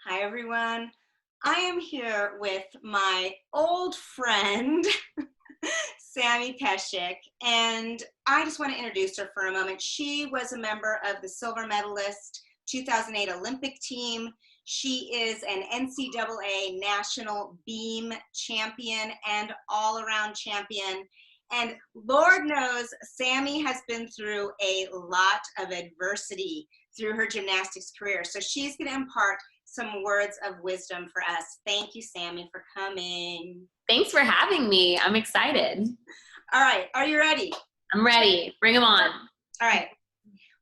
Hi, everyone. I am here with my old friend, Sammy Peszek, and I just want to introduce her for a moment. She was a member of the silver medalist 2008 Olympic team. She is an NCAA national beam champion and all-around champion. And Lord knows, Sammy has been through a lot of adversity through her gymnastics career. So she's going to impart some words of wisdom for us. Thank you, Sammy, for coming. Thanks for having me. I'm excited. All right, are you ready? I'm ready. Bring them on. All right.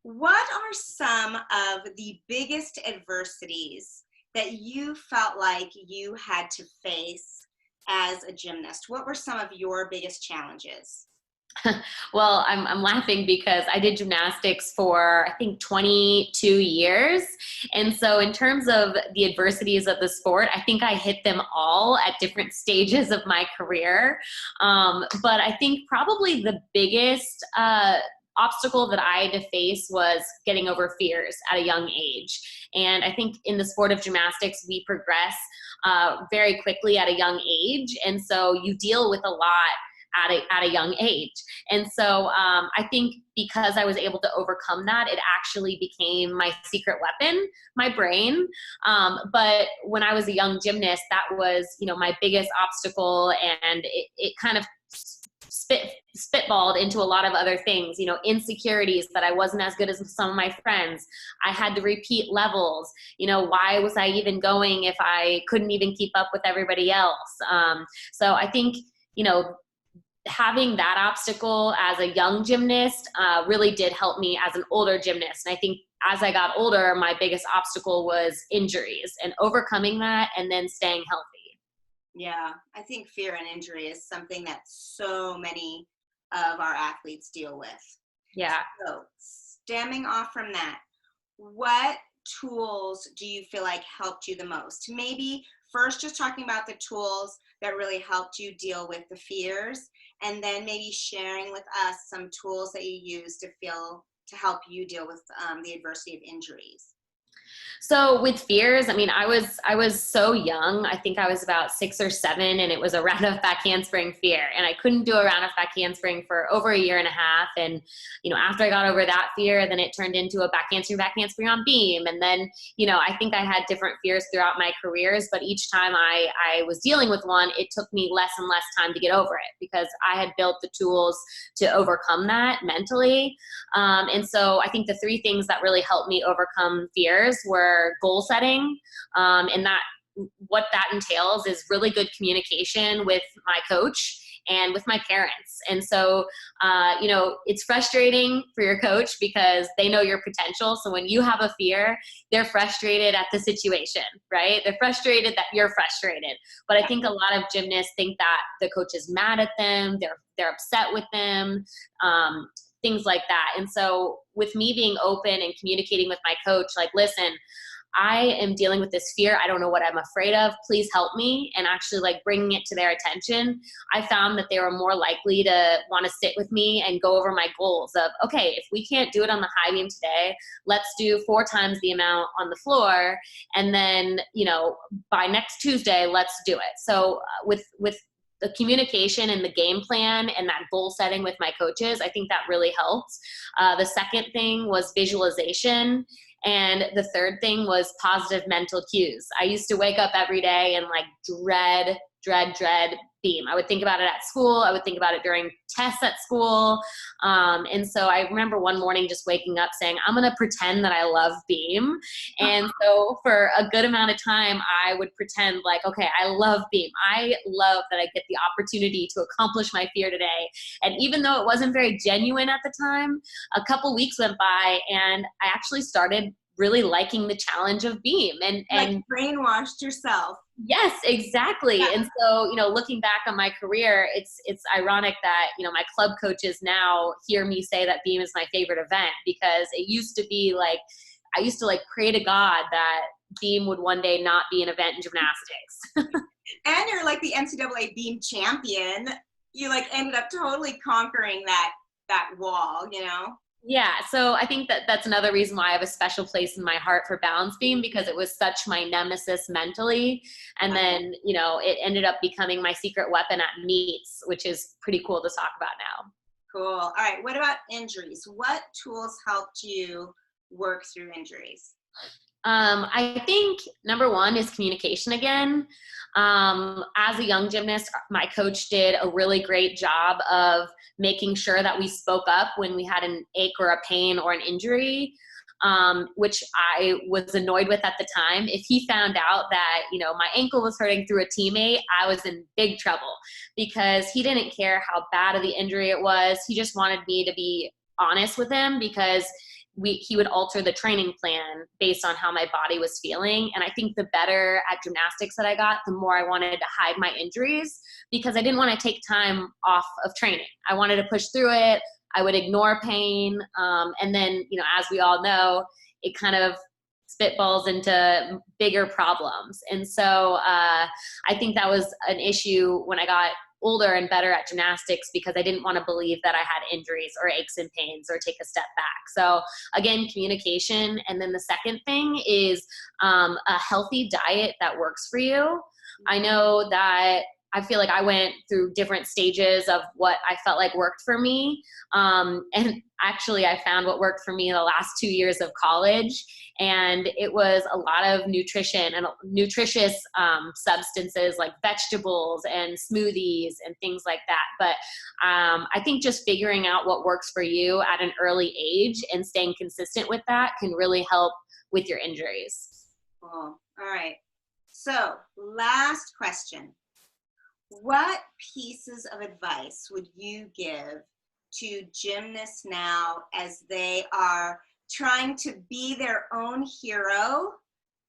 What are some of the biggest adversities that you felt like you had to face as a gymnast? What were some of your biggest challenges? Well, I'm laughing because I did gymnastics for, I think, 22 years. And so in terms of the adversities of the sport, I think I hit them all at different stages of my career. But I think probably the biggest obstacle that I had to face was getting over fears at a young age. And I think in the sport of gymnastics, we progress very quickly at a young age. And so you deal with a lot at a young age. And so I think because I was able to overcome that, it actually became my secret weapon, my brain. But when I was a young gymnast, that was, my biggest obstacle, and it kind of spitballed into a lot of other things, insecurities that I wasn't as good as some of my friends. I had to repeat levels. Why was I even going if I couldn't even keep up with everybody else? So I think, having that obstacle as a young gymnast really did help me as an older gymnast. And I think as I got older, my biggest obstacle was injuries and overcoming that and then staying healthy. Yeah, I think fear and injury is something that so many of our athletes deal with. Yeah. So stemming off from that, what tools do you feel like helped you the most? Maybe first just talking about the tools that really helped you deal with the fears, and then maybe sharing with us some tools that you use to help you deal with the adversity of injuries. So with fears, I was so young. I think I was about 6 or 7, and it was a round off back handspring fear. And I couldn't do a round off back handspring for over a year and a half. And, after I got over that fear, then it turned into a back handspring on beam. And then, I think I had different fears throughout my careers, but each time I was dealing with one, it took me less and less time to get over it because I had built the tools to overcome that mentally. And so I think the 3 things that really helped me overcome fears were goal setting, and that what that entails is really good communication with my coach and with my parents. And so, it's frustrating for your coach because they know your potential. So when you have a fear, they're frustrated at the situation, right? They're frustrated that you're frustrated. But I think a lot of gymnasts think that the coach is mad at them. They're upset with them. Things like that. And so with me being open and communicating with my coach, like, listen, I am dealing with this fear. I don't know what I'm afraid of. Please help me. And actually bringing it to their attention, I found that they were more likely to want to sit with me and go over my goals of, okay, if we can't do it on the high beam today, let's do 4 times the amount on the floor. And then, by next Tuesday, let's do it. So with the communication and the game plan and that goal setting with my coaches, I think that really helped. The second thing was visualization. And the third thing was positive mental cues. I used to wake up every day and dread beam. I would think about it at school. I would think about it during tests at school. And so I remember one morning just waking up saying, I'm going to pretend that I love beam. And so for a good amount of time, I would pretend okay, I love beam. I love that I get the opportunity to accomplish my fear today. And even though it wasn't very genuine at the time, a couple weeks went by and I actually started really liking the challenge of beam and brainwashed yourself. Yes, exactly. Yeah. And so, looking back on my career, it's ironic that, my club coaches now hear me say that beam is my favorite event, because it used to be I used to pray to God that beam would one day not be an event in gymnastics. And you're the NCAA beam champion. You ended up totally conquering that wall, Yeah, so I think that that's another reason why I have a special place in my heart for balance beam, because it was such my nemesis mentally. And Yeah. then, it ended up becoming my secret weapon at meets, which is pretty cool to talk about now. Cool. All right. What about injuries? What tools helped you work through injuries? I think number one is communication again. As a young gymnast, my coach did a really great job of making sure that we spoke up when we had an ache or a pain or an injury, which I was annoyed with at the time. If he found out that, my ankle was hurting through a teammate, I was in big trouble because he didn't care how bad of the injury it was. He just wanted me to be honest with him because he would alter the training plan based on how my body was feeling. And I think the better at gymnastics that I got, the more I wanted to hide my injuries because I didn't want to take time off of training. I wanted to push through it. I would ignore pain. And then, as we all know, it kind of spitballs into bigger problems. And so I think that was an issue when I got older and better at gymnastics because I didn't want to believe that I had injuries or aches and pains or take a step back. So again, communication. And then the second thing is a healthy diet that works for you. I know that I feel like I went through different stages of what I felt like worked for me. And actually I found what worked for me in the last 2 years of college. And it was a lot of nutrition and nutritious substances like vegetables and smoothies and things like that. But I think just figuring out what works for you at an early age and staying consistent with that can really help with your injuries. Cool. All right. So last question. What pieces of advice would you give to gymnasts now as they are trying to be their own hero?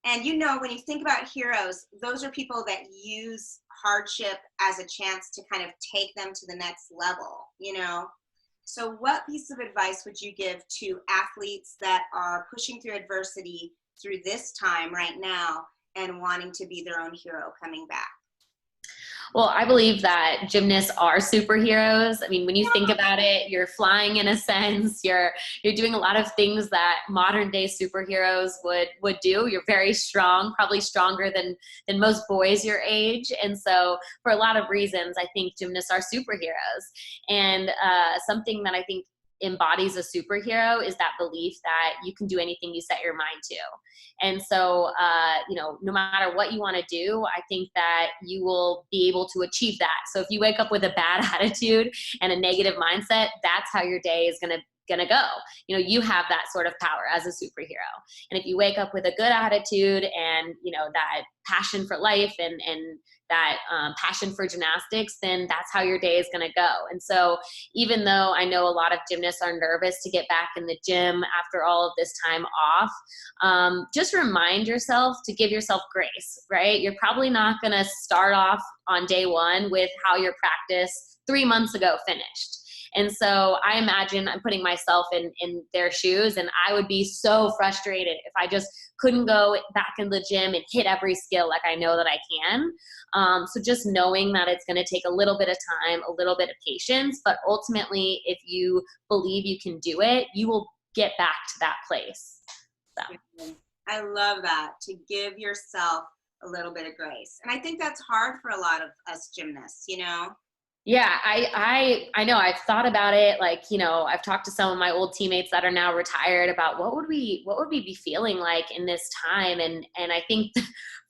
And when you think about heroes, those are people that use hardship as a chance to kind of take them to the next level. So what piece of advice would you give to athletes that are pushing through adversity through this time right now and wanting to be their own hero coming back? Well, I believe that gymnasts are superheroes. I mean, when you think about it, you're flying in a sense. You're doing a lot of things that modern day superheroes would do. You're very strong, probably stronger than most boys your age. And so, for a lot of reasons, I think gymnasts are superheroes. And something that I think embodies a superhero is that belief that you can do anything you set your mind to. And so, no matter what you want to do, I think that you will be able to achieve that. So if you wake up with a bad attitude and a negative mindset, that's how your day is going to go. You have that sort of power as a superhero. And if you wake up with a good attitude and, that passion for life and that passion for gymnastics, then that's how your day is going to go. And so even though I know a lot of gymnasts are nervous to get back in the gym after all of this time off, just remind yourself to give yourself grace, right? You're probably not going to start off on day one with how your practice 3 months ago finished. And so I imagine I'm putting myself in their shoes, and I would be so frustrated if I just couldn't go back in the gym and hit every skill like I know that I can. So just knowing that it's going to take a little bit of time, a little bit of patience, but ultimately, if you believe you can do it, you will get back to that place. So. I love that, to give yourself a little bit of grace. And I think that's hard for a lot of us gymnasts. Yeah, I know. I've thought about it. Like, I've talked to some of my old teammates that are now retired about what would we be feeling like in this time. And I think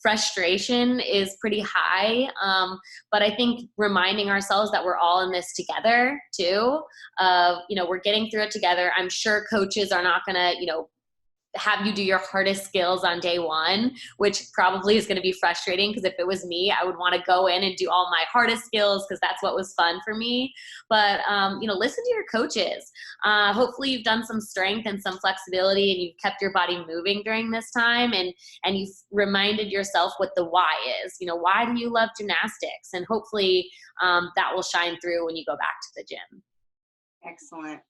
frustration is pretty high. But I think reminding ourselves that we're all in this together too, we're getting through it together. I'm sure coaches are not going to, have you do your hardest skills on day one, which probably is going to be frustrating because if it was me, I would want to go in and do all my hardest skills because that's what was fun for me. But, listen to your coaches. Hopefully you've done some strength and some flexibility and you've kept your body moving during this time and you've reminded yourself what the why is. Why do you love gymnastics? And hopefully that will shine through when you go back to the gym. Excellent.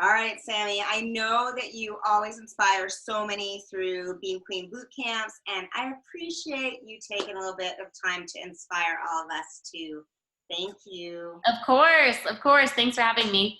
All right, Sammy, I know that you always inspire so many through Beam Queen boot camps, and I appreciate you taking a little bit of time to inspire all of us too. Thank you. Of course. Thanks for having me.